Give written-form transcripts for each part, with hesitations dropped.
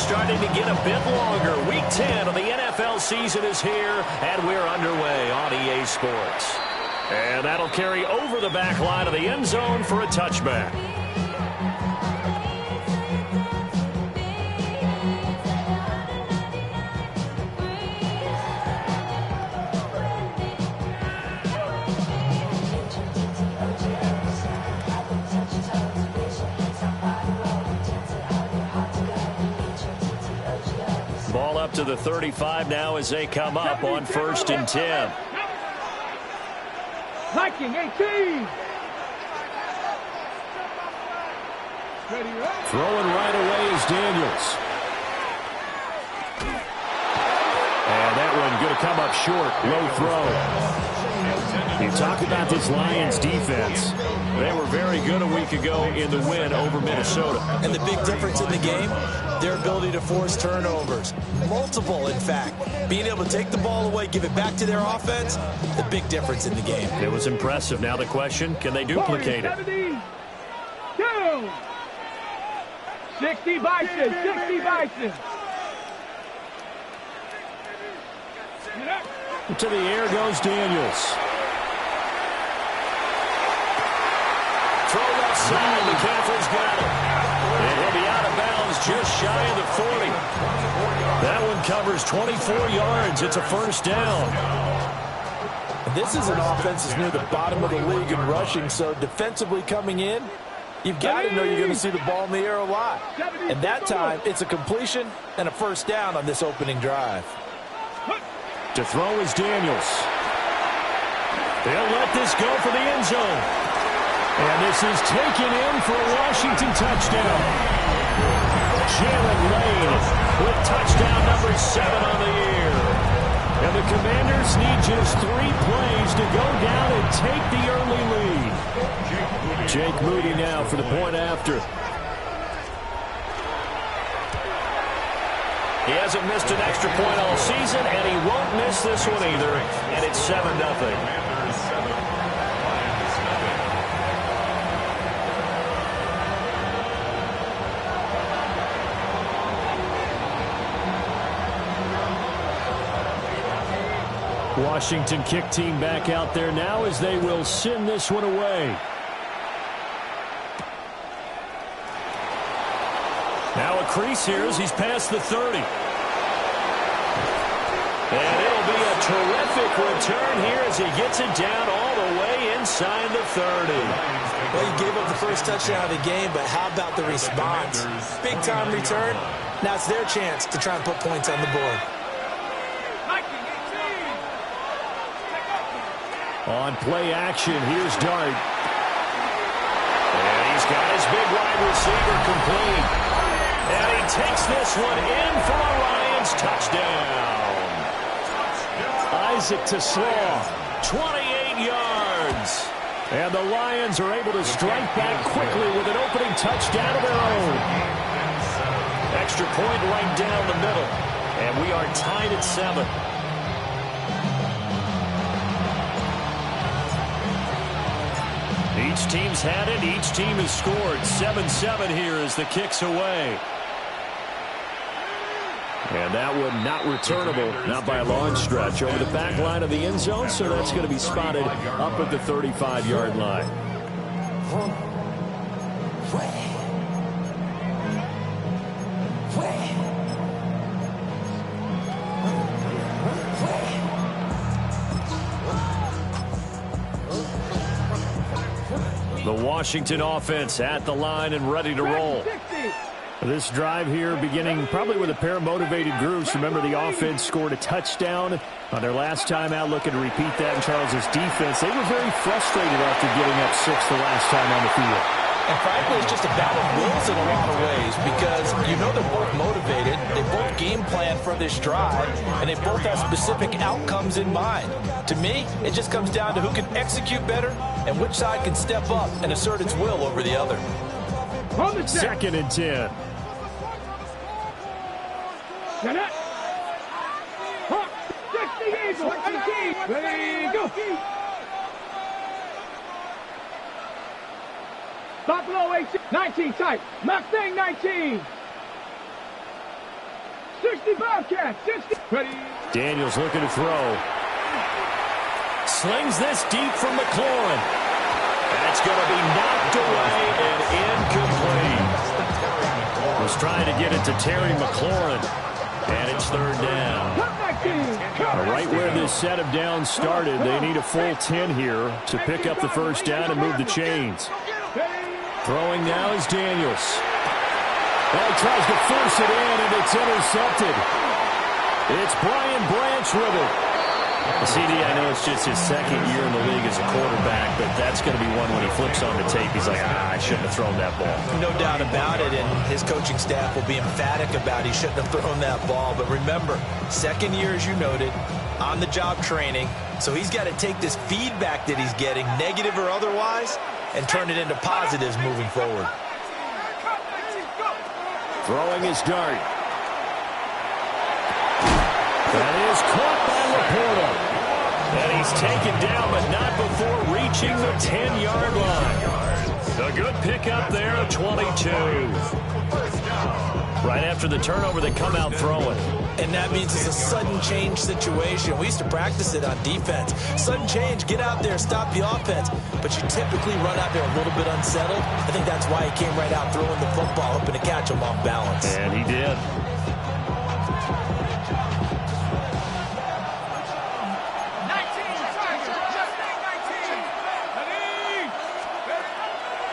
starting to get a bit longer. Week 10 of the NFL season is here, and we're underway on EA Sports. And that'll carry over the back line of the end zone for a touchback. Ball up to the 35 now as they come up on 1st and 10. Viking 18. Throwing right away is Daniels. And that one going to come up short. Low throw. You talk about this Lions defense. They were very good a week ago in the win over Minnesota. And the big difference in the game, their ability to force turnovers. Multiple, in fact. Being able to take the ball away, give it back to their offense, the big difference in the game. It was impressive. Now the question, can they duplicate it? 60 Bison, 60 Bison. To the air goes Daniels. Throw left side. McCaffrey's got it. And he'll be out of bounds just shy of the 40. That one covers 24 yards. It's a 1st down. And this is an offense that's near the bottom of the league in rushing, so defensively coming in, you've got to know you're going to see the ball in the air a lot. And that time, it's a completion and a 1st down on this opening drive. To throw is Daniels. They'll let this go for the end zone. And this is taken in for a Washington touchdown. Jalen Lane with touchdown number 7 on the year. And the Commanders need just 3 plays to go down and take the early lead. Jake Moody now for the point after. He hasn't missed an extra point all season, and he won't miss this one either. And it's 7-0. Washington kick team back out there now as they will send this one away. Now a crease here as he's past the 30. And it'll be a terrific return here as he gets it down all the way inside the 30. Well, you gave up the first touchdown of the game, but how about the response? Big-time return. Now it's their chance to try and put points on the board. On play action, here's Dart. And he's got his big wide receiver complete. And he takes this one in for a Lions touchdown. Isaac TeSlaa, 28 yards. And the Lions are able to strike back quickly with an opening touchdown of their own. Extra point right down the middle. And we are tied at 7. Each team's had it. Each team has scored. 7-7 here as the kick's away. And that one not returnable, not by a long stretch, over the back line of the end zone, so that's going to be spotted up at the 35-yard line. The Washington offense at the line and ready to roll. This drive here beginning probably with a pair of motivated groups. Remember, the offense scored a touchdown on their last time out. Looking to repeat that in Charles's defense. They were very frustrated after giving up 6 the last time on the field. And frankly, it's just a battle of wills in a lot of ways because you know they're both motivated. They both game plan for this drive, and they both have specific outcomes in mind. To me, it just comes down to who can execute better and which side can step up and assert its will over the other. 2nd and 10. Ready, go. Buffalo 18, 19 tight. Mustang 19. 60 Bobcats. 60. Ready. Daniels looking to throw. Slings this deep from McLaurin. And it's going to be knocked away and incomplete. Was trying to get it to Terry McLaurin. And it's third down. Right where this set of downs started, they need a full 10 here to pick up the first down and move the chains. Throwing now is Daniels. Well, he tries to force it in, and it's intercepted. It's Brian Branch with it. CD, I know it's just his second year in the league as a quarterback, but that's going to be one when he flips on the tape. He's like, I shouldn't have thrown that ball. No doubt about it, and his coaching staff will be emphatic about he shouldn't have thrown that ball. But remember, second year, as you noted, on-the-job training, so he's got to take this feedback that he's getting, negative or otherwise, and turn it into positives moving forward. Throwing his dart. That is caught by Laporta. And he's taken down, but not before reaching the 10-yard line. A good pickup there of 22. Right after the turnover, they come out throwing. And that means it's a sudden change situation. We used to practice it on defense. Sudden change, get out there, stop the offense. But you typically run out there a little bit unsettled. I think that's why he came right out throwing the football, hoping to catch him off balance. And he did.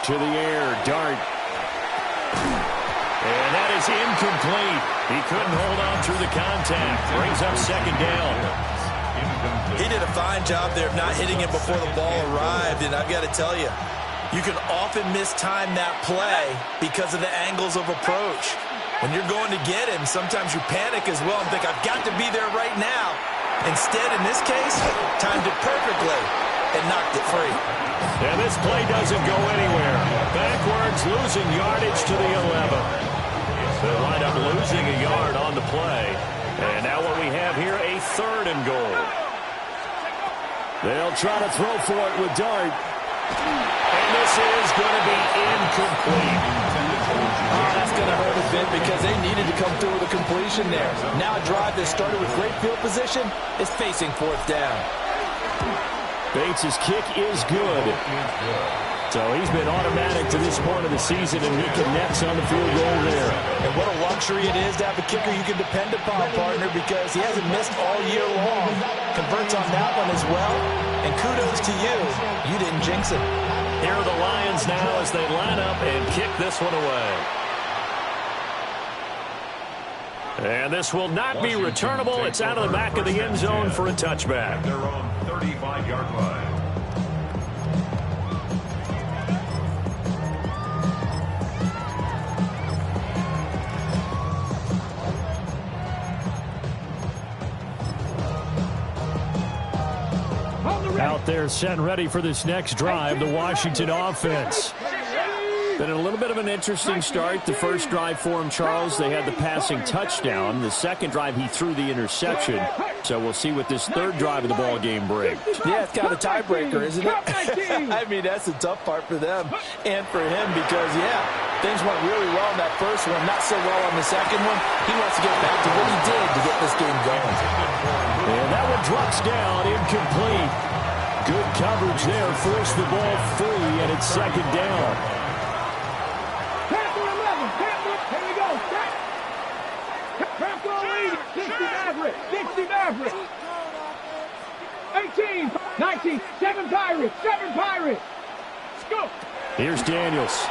To the air, dart. And that is incomplete. He couldn't hold on through the contact. Brings up second down. He did a fine job there of not hitting it before the ball arrived. And I've got to tell you, you can often mistime that play because of the angles of approach. When you're going to get him, sometimes you panic as well and think, I've got to be there right now. Instead, in this case, timed it perfectly and knocked it free. And this play doesn't go anywhere. Backwards, losing yardage to the 11. They wind up losing a yard on the play. And now what we have here, a third and goal. They'll try to throw for it with Dart. And this is going to be incomplete. Oh, that's going to hurt a bit because they needed to come through with a completion there. Now a drive that started with great field position is facing fourth down. Bates' kick is good. So he's been automatic to this point of the season, and he connects on the field goal there. And what a luxury it is to have a kicker you can depend upon, partner, because he hasn't missed all year long. Converts on that one as well. And kudos to you. You didn't jinx it. Here are the Lions now as they line up and kick this one away. And this will not be returnable. It's out of the back of the end zone for a touchback. Their own 35-yard line. Out there set and ready for this next drive, the Washington offense. Been a little bit of an interesting start. The first drive for him, Charles, they had the passing touchdown. The second drive, he threw the interception. So we'll see what this third drive of the ball game brings. Yeah, it's kind of a tiebreaker, isn't it? I mean, that's the tough part for them and for him because, yeah, things went really well in that first one, not so well on the second one. He wants to get back to what he did to get this game going. And that one drops down, incomplete. Good coverage there, forced the ball free, and it's second down. Here we go. 60 Mavericks. 18, 19, 7 Pirates. Let's go. Here's Daniels.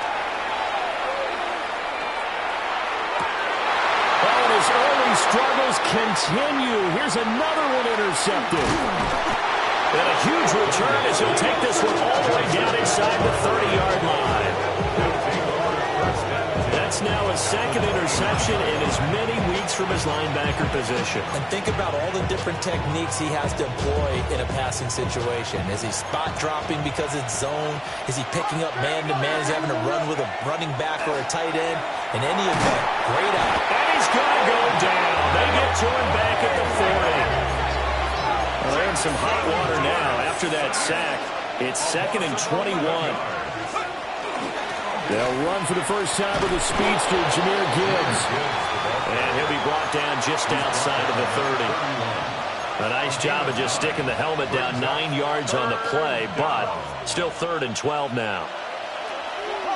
Oh, and his early struggles continue. Here's another one intercepted. And a huge return as he'll take this one all the way down inside the 30-yard line. That's now a second interception in as many weeks from his linebacker position. And think about all the different techniques he has to employ in a passing situation. Is he spot dropping because it's zone? Is he picking up man-to-man? Is he having to run with a running back or a tight end? In any event, great out. And he's going to go down. They get to him back at the 40. Well, they're in some hot water now after that sack. It's 2nd and 21. They'll run for the first time with the speedster, Jahmyr Gibbs. And he'll be brought down just outside of the 30. A nice job of just sticking the helmet down 9 yards on the play, but still 3rd and 12 now.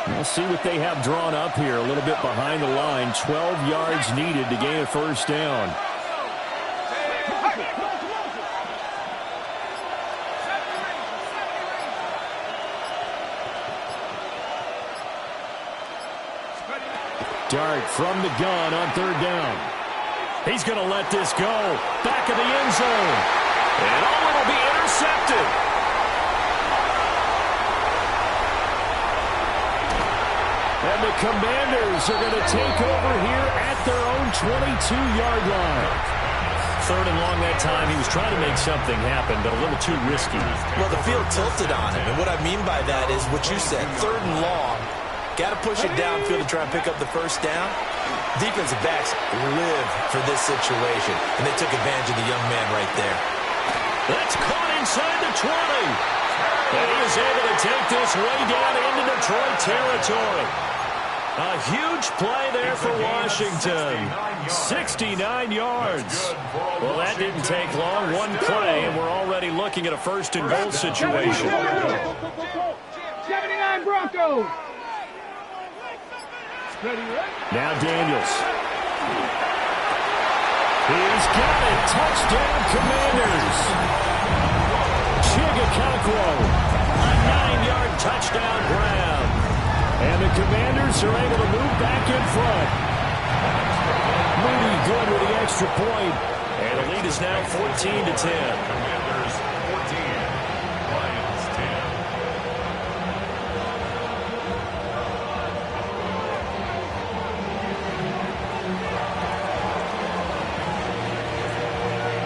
We'll see what they have drawn up here. A little bit behind the line. 12 yards needed to gain a first down. Dart from the gun on 3rd down. He's going to let this go. Back of the end zone. And it'll be intercepted. And the Commanders are going to take over here at their own 22-yard line. 3rd and long that time. He was trying to make something happen, but a little too risky. Well, the field tilted on him. And what I mean by that is what you said, 3rd and long. Got to push it downfield to try and pick up the first down. Defensive backs live for this situation, and they took advantage of the young man right there. That's caught inside the 20. And he is able to take this way down into Detroit territory. A huge play there for Washington. 69 yards. Well, that didn't take long. One play, and we're already looking at a 1st and goal situation. 79 Broncos. Now Daniels. He's got it. Touchdown, Commanders. Chigakakwo. A 9-yard touchdown grab. And the Commanders are able to move back in front. Moody good with the extra point. And the lead is now 14-10. Commanders 14, Lions 10.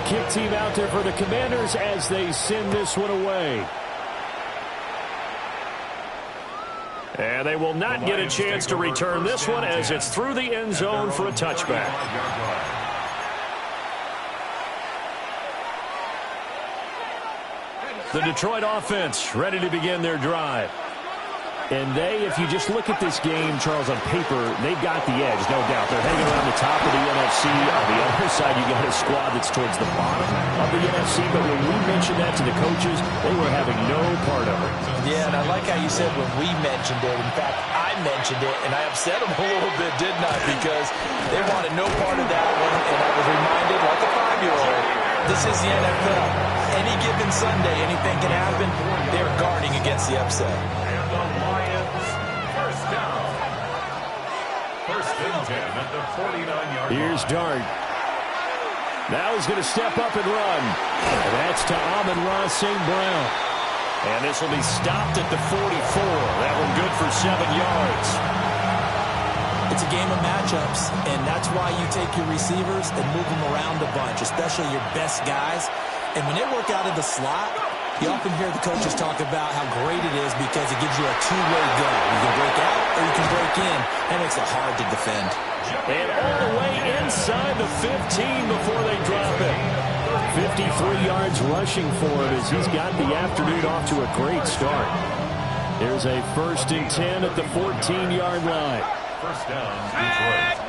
Kick team out there for the Commanders as they send this one away. And they will not get a chance to return this one as it's through the end zone for a touchback. The Detroit offense ready to begin their drive. And if you just look at this game, Charles, on paper, they've got the edge, no doubt. They're hanging around the top of the NFC. On the other side, you got a squad that's towards the bottom of the NFC. But when we mentioned that to the coaches, they were having no part of it. Yeah, and I like how you said when we mentioned it. In fact, I mentioned it, and I upset them a little bit, didn't I? Because they wanted no part of that one, and I was reminded, like a 5-year-old, this is the NFL. Any given Sunday, anything can happen. They're guarding against the upset. And the Lions, first down. 1st and 10 at the 49-yard line. Here's Dart. Now he's going to step up and run. And that's to Amon-Ra St. Brown. And this will be stopped at the 44. That one good for 7 yards. It's a game of matchups, and that's why you take your receivers and move them around a bunch, especially your best guys. And when they work out of the slot, you often hear the coaches talk about how great it is because it gives you a two-way go. You can break out or you can break in. That makes it hard to defend. And all the way inside the 15 before they drop it. 53 yards rushing for him as he's got the afternoon off to a great start. There's a 1st and 10 at the 14-yard line. First down, Detroit.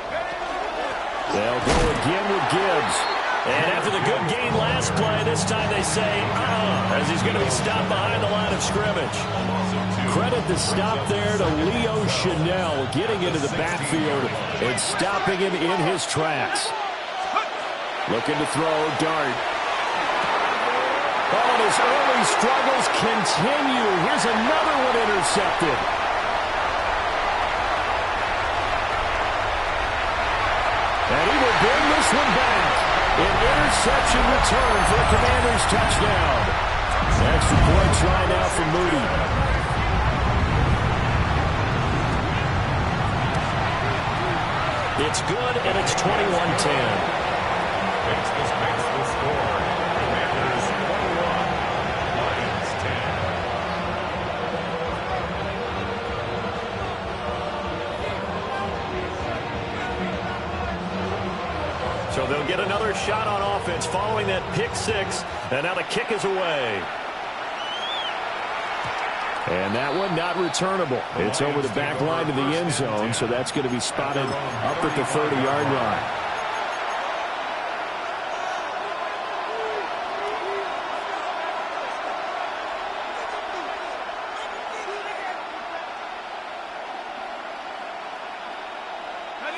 They'll go again with Gibbs. And after the good gain last play, this time they say, as he's going to be stopped behind the line of scrimmage. Credit the stop there to Leo Chanel, getting into the backfield and stopping him in his tracks. Looking to throw, Dart. Oh, and his early struggles continue. Here's another one intercepted. And he will bring this one back. An interception return for a Commanders touchdown. Extra point try now for Moody. It's good, and it's 21-10. This makes the score. Commanders 21, Lions 10. So they'll get another shot on offense following that pick six, and now the kick is away. And that one not returnable. It's over the back line to the end zone, so that's going to be spotted up at the 30-yard line.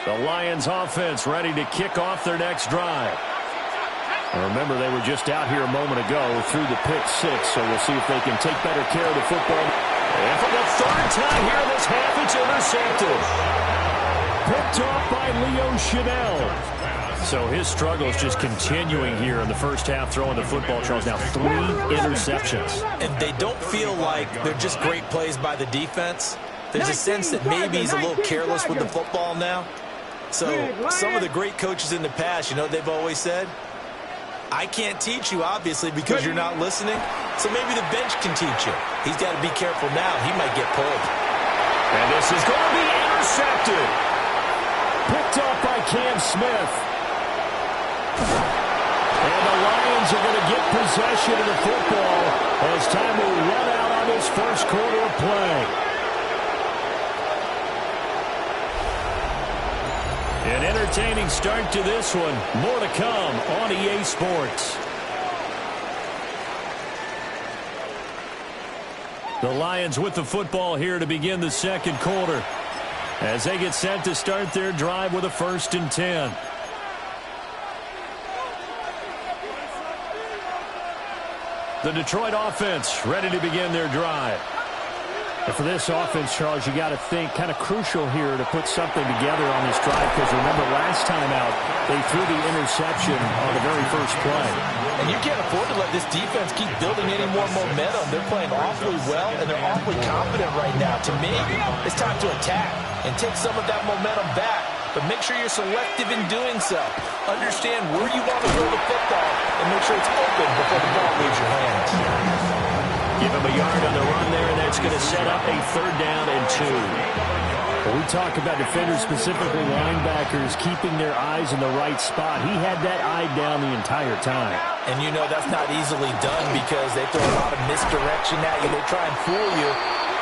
The Lions offense ready to kick off their next drive. And remember, they were just out here a moment ago through the pick six, so we'll see if they can take better care of the football. And for the third time here this half, it's intercepted. Picked off by Leo Chanel. So his struggle is just continuing here in the first half, throwing the football. Charles, now 3 interceptions. And they don't feel like they're just great plays by the defense. There's a sense that maybe he's a little careless with the football now. So some of the great coaches in the past, you know, they've always said, I can't teach you, obviously, because you're not listening. So maybe the bench can teach you. He's got to be careful now. He might get pulled. And this is going to be intercepted. Picked off by Cam Smith. And the Lions are going to get possession of the football as time will run out on this first quarter of play. An entertaining start to this one. More to come on EA Sports. The Lions with the football here to begin the second quarter as they get set to start their drive with a 1st and 10. The Detroit offense ready to begin their drive. And for this offense, Charles, you got to think kind of crucial here to put something together on this drive, because remember last time out they threw the interception on the very first play. And you can't afford to let this defense keep building any more momentum. They're playing awfully well, and they're awfully confident right now. To me, it's time to attack and take some of that momentum back. But make sure you're selective in doing so. Understand where you want to throw the football and make sure it's open before the ball leaves your hands. Give him a yard on the run there, and that's going to set up a 3rd down and 2. When we talk about defenders, specifically linebackers, keeping their eyes in the right spot, he had that eye down the entire time. And you know that's not easily done because they throw a lot of misdirection at you. They try and fool you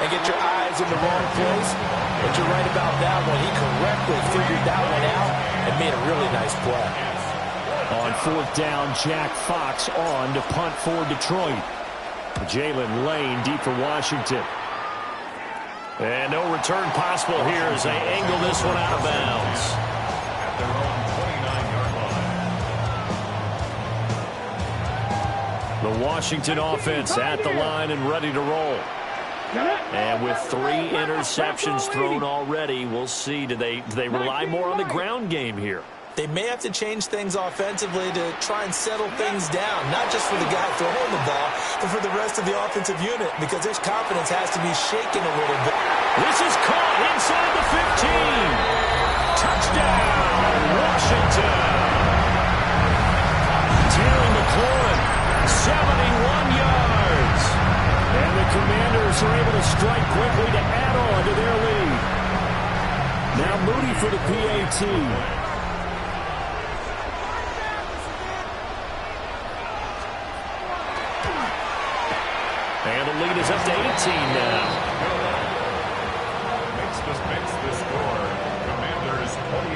and get your eyes in the wrong place. But you're right about that one. He correctly figured that one out and made a really nice play. On 4th down, Jack Fox on to punt for Detroit. Jalen Lane deep for Washington. And no return possible here as they angle this one out of bounds. At their own 29-yard line. The Washington offense at the line and ready to roll. And with 3 interceptions thrown already, we'll see. Do they rely more on the ground game here? They may have to change things offensively to try and settle things down, not just for the guy throwing the ball, but for the rest of the offensive unit, because their confidence has to be shaken a little bit. This is caught inside the 15. Touchdown, Washington. Terry McLaurin, 71 yards. And the Commanders are able to strike quickly to add on to their lead. Now Moody for the PAT. And the lead is up to 18 now. Makes the score. Commanders 28,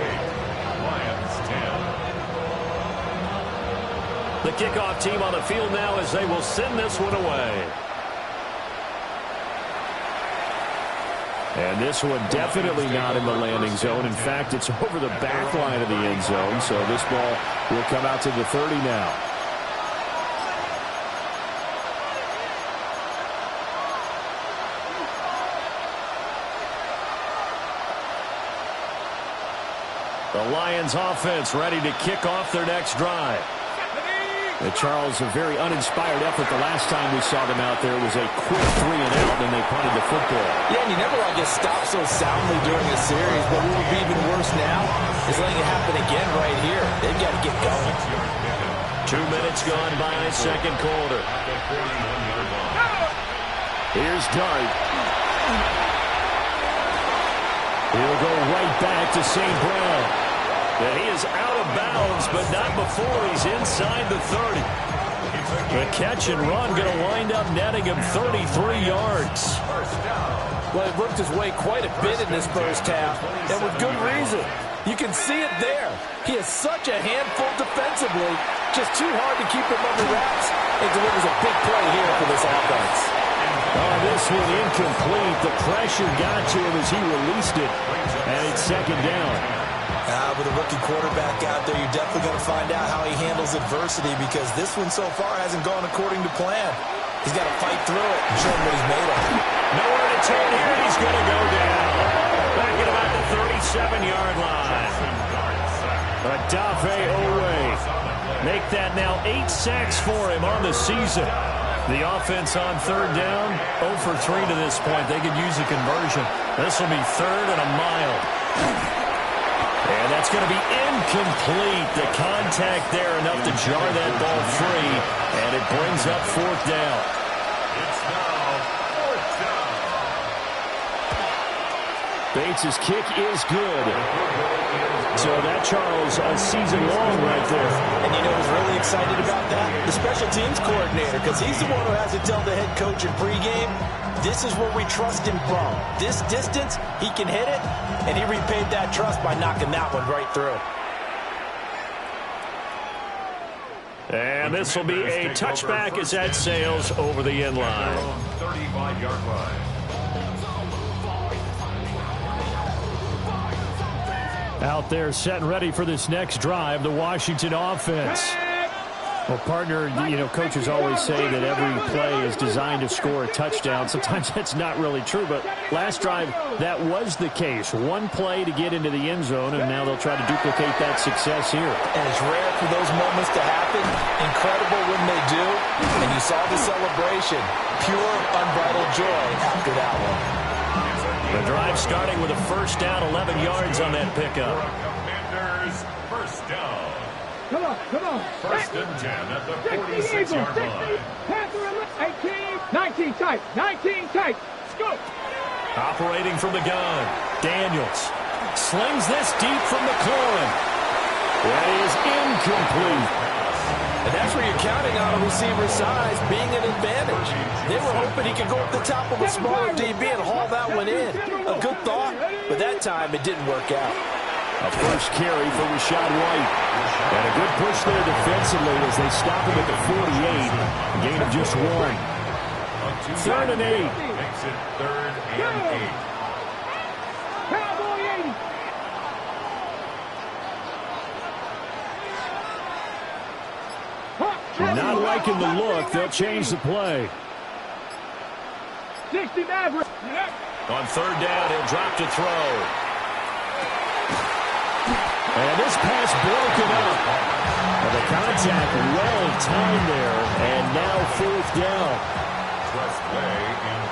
Lions 10. The kickoff team on the field now as they will send this one away. And this one definitely not in the landing zone. In fact, it's over the back line of the end zone. So this ball will come out to the 30 now. The Lions offense ready to kick off their next drive. And Charles, a very uninspired effort the last time we saw them out there. Was a quick 3 and out, and they punted the football. Yeah, and you never want to get stopped so soundly during a series, but what would be even worse now is letting it happen again right here. They've got to get going. 2 minutes gone by, second quarter. Here's Dart. He'll go right back to St. Brown. And he is out of bounds, but not before he's inside the 30. The catch and run going to wind up netting him 33 yards. Well, he worked his way quite a bit in this first half, and with good reason. You can see it there. He is such a handful defensively, just too hard to keep him under wraps, and delivers a big play here for this offense. Oh, this one incomplete. The pressure got to him as he released it, and it's second down. With a rookie quarterback out there, you're definitely going to find out how he handles adversity, because this one so far hasn't gone according to plan. He's got to fight through it and show him what he's made of. Nowhere to turn here, and he's going to go down. Back at about the 37-yard line. Odafe Oweh. Make that now 8 sacks for him on the season. The offense on third down, 0 for 3 to this point. They could use a conversion. This will be 3rd and a mile. And that's going to be incomplete. The contact there enough to jar that ball free. And it brings up 4th down. It's now 4th down. Bates' kick is good. So that, Charles, a season long right there. And you know who's really excited about that? The special teams coordinator, because he's the one who has to tell the head coach in pregame, this is where we trust him from. This distance, he can hit it, and he repaid that trust by knocking that one right through. And this will be a touchback as that sails over the end line. 35-yard line. Out there set and ready for this next drive, the Washington offense. Well, partner, you know, coaches always say that every play is designed to score a touchdown. Sometimes that's not really true, but last drive, that was the case. One play to get into the end zone, and now they'll try to duplicate that success here. And it's rare for those moments to happen. Incredible when they do. And you saw the celebration. Pure, unbridled joy after that one. The drive starting with a first down, 11 yards on that pickup. Commanders, first down. Come on, come on. 1st and 10 at the 46-yard line. 18, 19 tight, 19 tight. Scoop. Operating from the gun, Daniels slings this deep from McLaurin. That is incomplete. And that's where you're counting on a receiver's size being an advantage. They were hoping he could go up the top of a smaller DB and haul that one in. A good thought, but that time it didn't work out. A first carry for Rachaad White. And a good push there defensively as they stop him at the 48. A gain of just 1. 3rd and 8. Makes it 3rd and 8. Cowboy 80. Not liking the look. They'll change the play. 60 Maverick. On 3rd down, he'll drop to throw. And this pass broken up. And the contact well timed there. And now 4th down.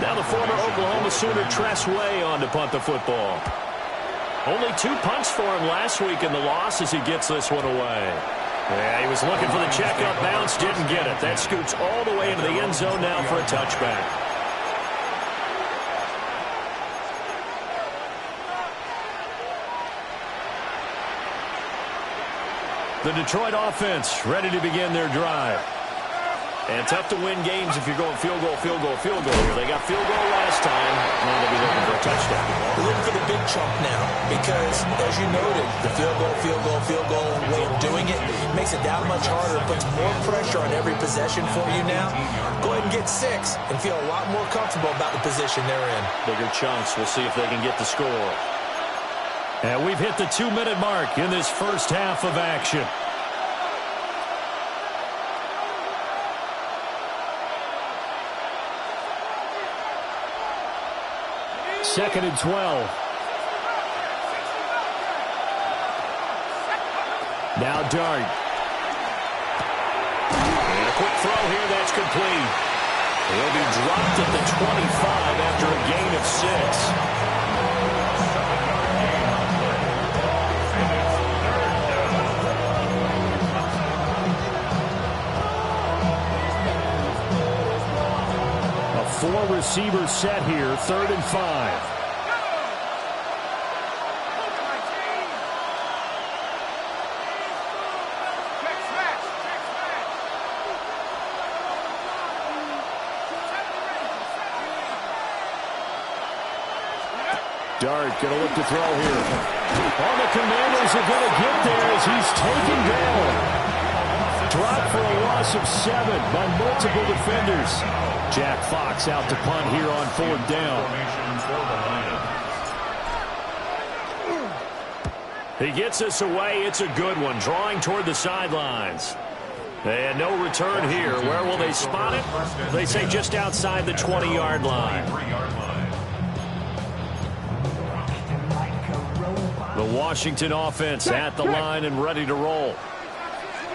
Now the former Oklahoma Sooner Tress Way on to punt the football. Only 2 punts for him last week in the loss as he gets this one away. Yeah, he was looking for the checkup bounce, didn't get it. That scoots all the way into the end zone now for a touchback. The Detroit offense ready to begin their drive. And tough to win games if you're going field goal, field goal, field goal here. They got field goal last time. Now they'll be looking for a touchdown. They're looking for the big chunk now because, as you noted, the field goal way of doing it makes it that much harder. It puts more pressure on every possession for you now. Go ahead and get 6 and feel a lot more comfortable about the position they're in. Bigger chunks. We'll see if they can get the score. And we've hit the 2-minute mark in this first half of action. 2nd and 12. Now Dart. And a quick throw here that's complete. He'll be dropped at the 25 after a gain of 6. A 4-receiver set here, 3rd and 5. Dart going to look to throw here. Oh, the Commanders are going to get there as he's taken down. Dropped for a loss of 7 by multiple defenders. Jack Fox out to punt here on 4th down. He gets us away. It's a good one, drawing toward the sidelines. And no return here. Where will they spot it? They say just outside the 20-yard line. The Washington offense at the line and ready to roll.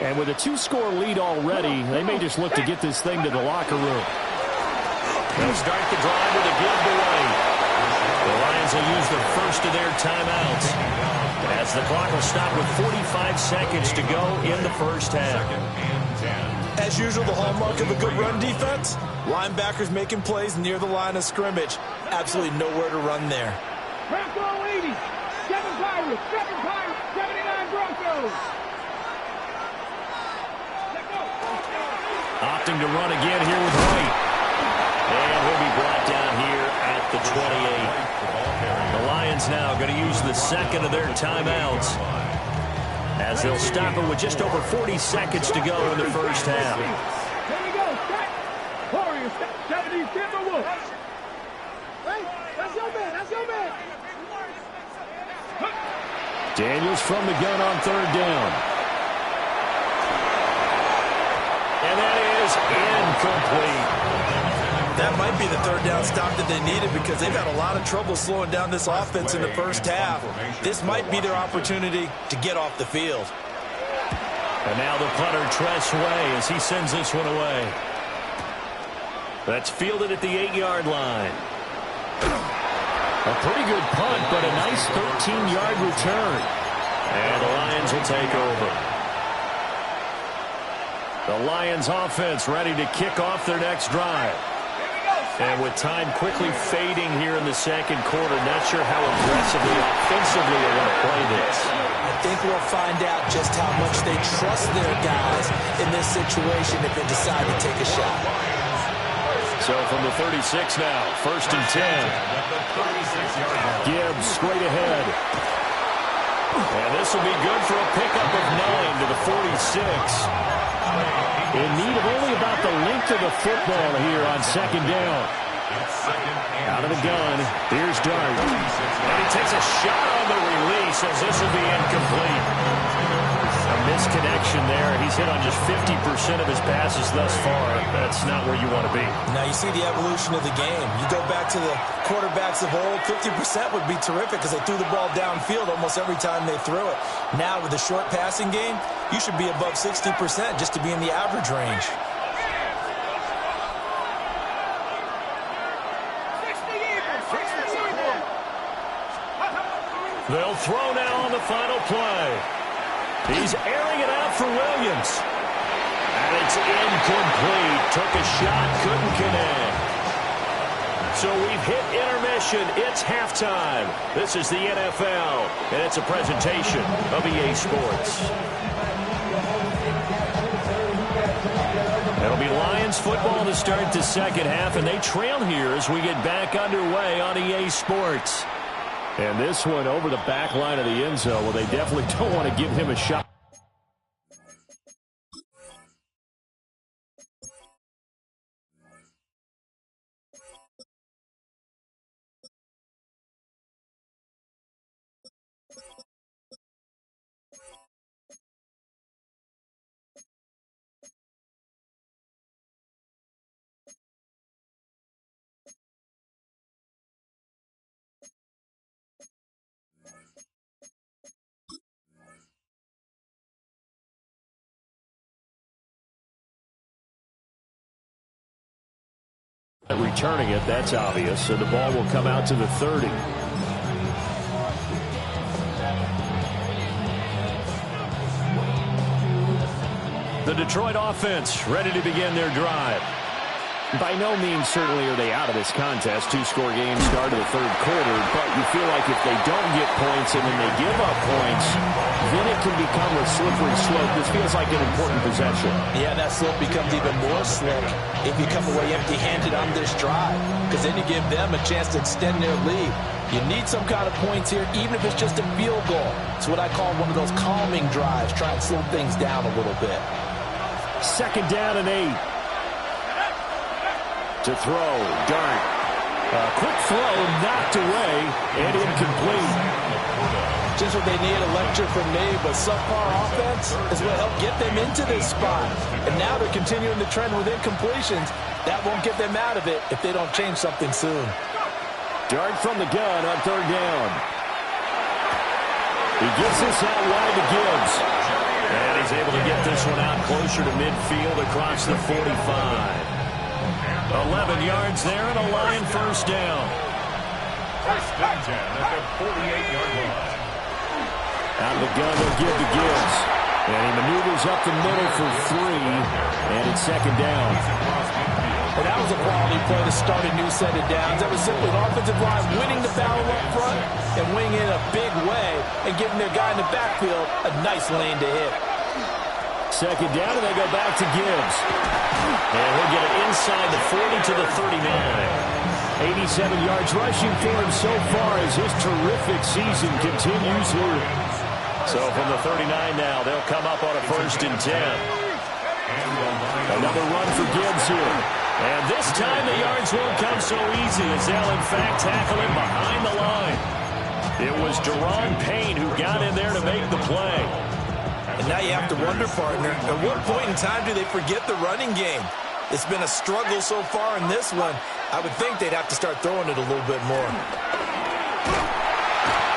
And with a 2-score lead already, they may just look to get this thing to the locker room. They'll start the drive with a giveaway. The Lions will use the first of their timeouts, as the clock will stop with 45 seconds to go in the first half. As usual, the hallmark of a good run defense, linebackers making plays near the line of scrimmage. Absolutely nowhere to run there. Bronco 80, 7 Pirates, 79 Broncos. Opting to run again here with White. And he'll be brought down here at the 28. The Lions now going to use the second of their timeouts, as they'll stop it with just over 40 seconds to go in the first half. Here we go. Warriors, 70 Timberwolves. Hey, that's your man. That's your man. Daniels from the gun on 3rd down. And that is incomplete. That might be the 3rd down stop that they needed, because they've had a lot of trouble slowing down this offense in the first half. This might be their opportunity to get off the field. And now the punter, Tress Way, as he sends this one away. That's fielded at the 8-yard line. A pretty good punt, but a nice 13-yard return. And the Lions will take over. The Lions offense ready to kick off their next drive. And with time quickly fading here in the second quarter, not sure how aggressively, offensively they want to play this. I think we'll find out just how much they trust their guys in this situation if they decide to take a shot. So from the 36 now, 1st and 10. Gibbs straight ahead. And this will be good for a pickup of 9 to the 46. In need of only about the length of the football here on 2nd down. Out of the gun, here's Dart. And he takes a shot on the release, as this will be incomplete. A misconnection there. He's hit on just 50% of his passes thus far. That's not where you want to be. Now you see the evolution of the game. You go back to the quarterbacks of old, 50% would be terrific because they threw the ball downfield almost every time they threw it. Now with the short passing game, you should be above 60% just to be in the average range. They'll throw now on the final play. He's airing it out for Williams. And it's incomplete. Took a shot, couldn't connect. So we've hit intermission. It's halftime. This is the NFL, and it's a presentation of EA Sports. It'll be Lions football to start the second half, and they trail here as we get back underway on EA Sports. And this one over the back line of the end zone. Well, they definitely don't want to give him a shot. Returning it, that's obvious, so the ball will come out to the 30. The Detroit offense ready to begin their drive. By no means certainly are they out of this contest. 2-score game start of the third quarter, but you feel like if they don't get points and then they give up points, then it can become a slippery slope. This feels like an important possession. Yeah, that slope becomes even more slick if you come away empty-handed on this drive, because then you give them a chance to extend their lead. You need some kind of points here, even if it's just a field goal. It's what I call one of those calming drives. Try and slow things down a little bit. 2nd down and 8. To throw, Dart. A quick throw, knocked away, and incomplete. Just what they need, a lecture from me, but subpar offense is what helped get them into this spot. And now they're continuing the trend with incompletions. That won't get them out of it if they don't change something soon. Dart from the gun on 3rd down. He gets this out wide to Gibbs. And he's able to get this one out closer to midfield across the 45. 11 yards there and a Lion 1st down. 1st and 10 at the 48-yard line. Out of the gun, they'll give to Gibbs. And he maneuvers up the middle for 3. And it's 2nd down. Well, that was a quality play to start a new set of downs. That was simply an offensive line winning the battle up front and winning in a big way and giving their guy in the backfield a nice lane to hit. 2nd down, and they go back to Gibbs. And he'll get it inside the 40 to the 39. 87 yards rushing for him so far as his terrific season continues here. So from the 39 now, they'll come up on a 1st and 10. Another run for Gibbs here. And this time the yards won't come so easy as they'll in fact tackle him behind the line. It was Daron Payne who got in there to make the play. And now you have to wonder, partner, at what point in time do they forget the running game? It's been a struggle so far in this one. I would think they'd have to start throwing it a little bit more.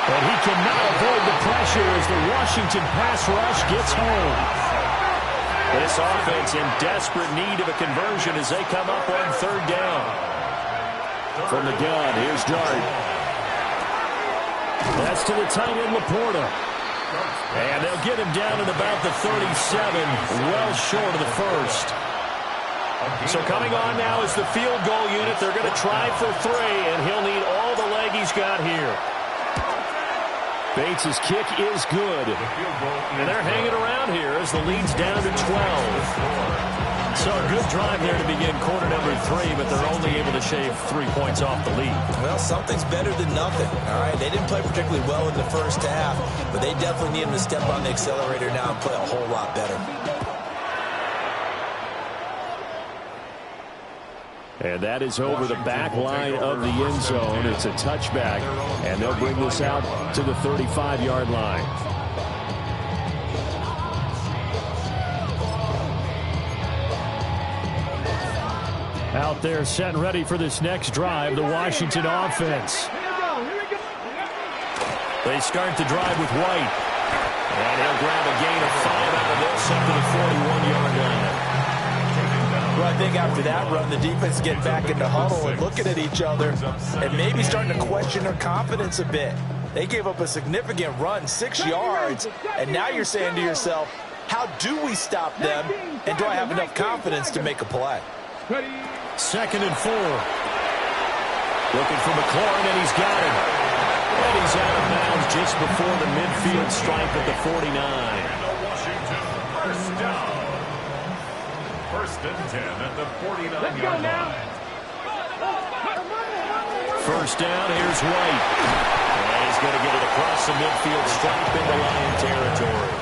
And he cannot avoid the pressure as the Washington pass rush gets home. This offense in desperate need of a conversion as they come up on 3rd down. From the gun, here's Dart. That's to the tight end, Laporta. And they'll get him down at about the 37, well short of the 1st. So coming on now is the field goal unit. They're going to try for 3, and he'll need all the leg he's got here. Bates' kick is good. And they're hanging around here as the lead's down to 12. So a good drive there to begin quarter number 3, but they're only able to shave 3 points off the lead. Well, something's better than nothing, all right? They didn't play particularly well in the 1st half, but they definitely need them to step on the accelerator now and play a whole lot better. And that is over the back line of the end zone. It's a touchback, and they'll bring this out to the 35-yard line. Out there set and ready for this next drive, the Washington offense. They start the drive with White. And he'll grab a gain of 5 out of this up to the 41-yard line. Well, I think after that run, the defense get back into huddle and looking at each other and maybe starting to question their confidence a bit. They gave up a significant run, 6 yards, and now you're saying to yourself, how do we stop them, and do I have enough confidence to make a play? 2nd and 4. Looking for McLaurin, and he's got him. And he's out of bounds just before the midfield stripe at the 49. First down. 1st and 10 at the 49-yard line. 1st down, here's White. And he's going to get it across the midfield stripe into Lion territory.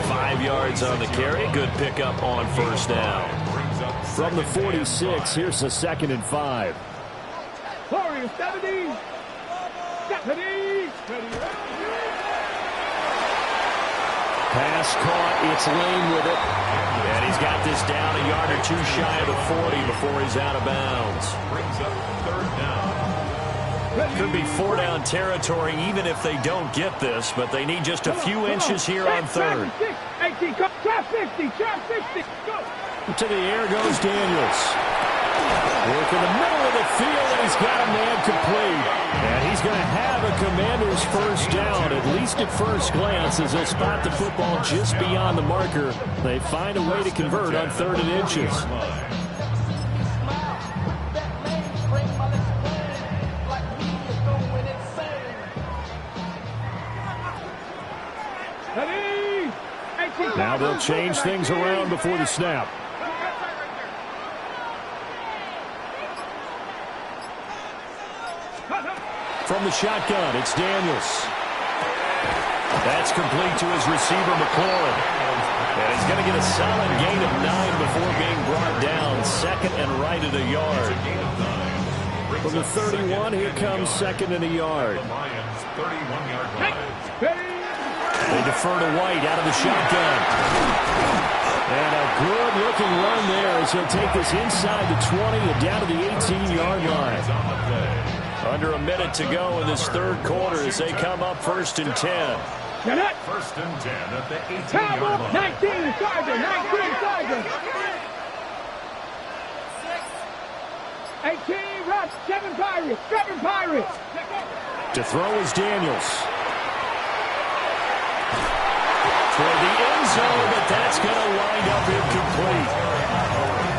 5 yards on the carry. Good pickup on 1st down. From the 46, here's the 2nd and 5. Warriors, 70. Pass caught, it's Lane with it. And he's got this down a yard or 2 shy of the 40 before he's out of bounds. Brings up 3rd down. Could be 4-down territory even if they don't get this, but they need just a few inches here on 3rd. 18, trap 60, trap 60, go. To the air goes Daniels. Work in the middle of the field, and he's got a man complete. And he's going to have a Commander's 1st down, at least at first glance, as they'll spot the football just beyond the marker. They find a way to convert on 3rd and inches. Now they'll change things around before the snap. From the shotgun, it's Daniels. That's complete to his receiver, McLaurin. And he's going to get a solid gain of 9 before being brought down. Second and right at a yard. From the 31, here comes second and a yard. They defer to White out of the shotgun. And a good-looking run there as he'll take this inside the 20 and down to the 18-yard line. Under a minute to go in this third quarter as they come up 1st and 10. First and 10 at the 18-yard line. 19, Sergeant. 19, Sergeant. 18, Rush. 7 Pirates. 7 Pirates. To throw is Daniels. Toward the end zone, but that's going to wind up incomplete.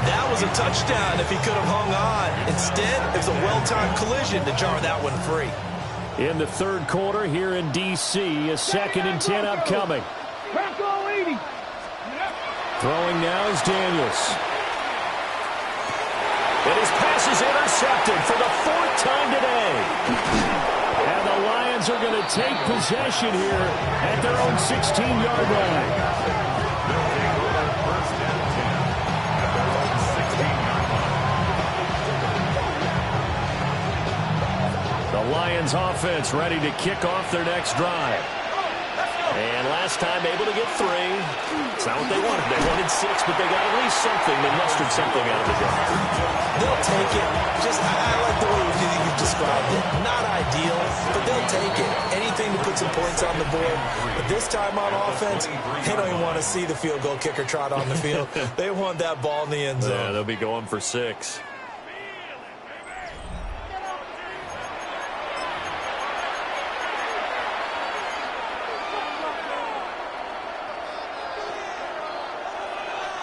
That was a touchdown if he could have hung on. Instead, it was a well-timed collision to jar that one free. In the third quarter here in D.C., a 2nd and 10 upcoming. Throwing now is Daniels. And his pass is intercepted for the 4th time today. And the Lions are going to take possession here at their own 16-yard line. The Lions offense ready to kick off their next drive. And last time able to get 3. It's not what they wanted. They wanted 6, but they got at least something. They mustered something out of the drive. They'll take it. I like the way you described it. Not ideal, but they'll take it. Anything to put some points on the board. But this time on offense, they don't even want to see the field goal kicker trot on the field. They want that ball in the end zone. Yeah, they'll be going for 6.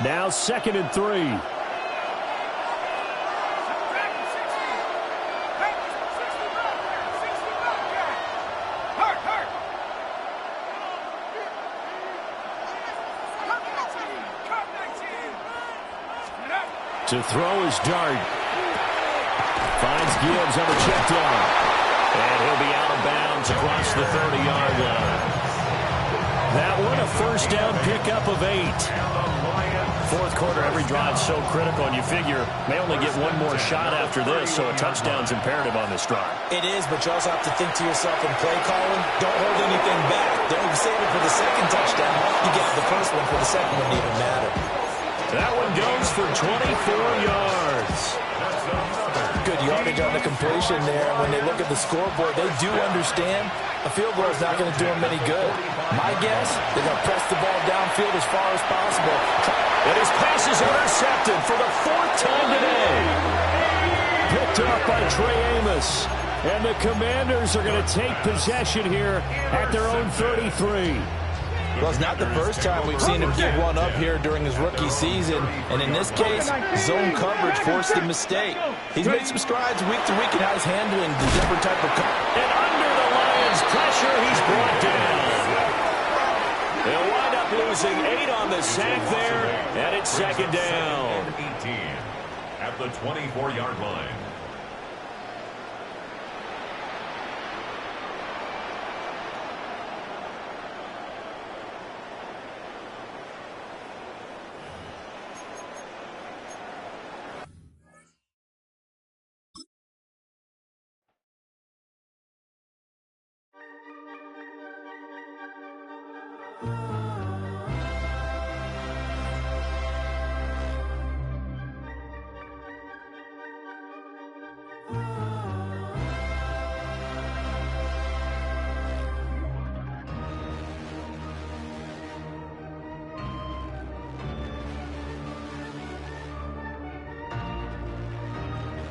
Now 2nd and 3. To throw is Dart. Finds Gibbs on the check down. And he'll be out of bounds across the 30-yard line. That one a first down pickup of 8. Fourth quarter, every drive's so critical, and you figure they only get one more shot after this, so a touchdown's imperative on this drive. It is, but you also have to think to yourself in play calling, don't hold anything back. Don't save it for the second touchdown. You get the first one for the second one, didn't even matter. That one goes for 24 yards. Good yardage on the completion there. When they look at the scoreboard, they do understand a field goal is not going to do them any good. My guess, they're going to press the ball downfield as far as possible. And his pass is intercepted for the 4th time today. Picked up by Trey Amos. And the Commanders are going to take possession here at their own 33. Well, it's not the first time we've seen him give one up here during his rookie season. And in this case, zone coverage forced the mistake. He's made some strides week to week in how he's handling the different type of coverage. And under the Lions' pressure, he's brought down. They'll wind up losing 8 on the sack there, and it's 2nd down. 18 at the 24-yard line.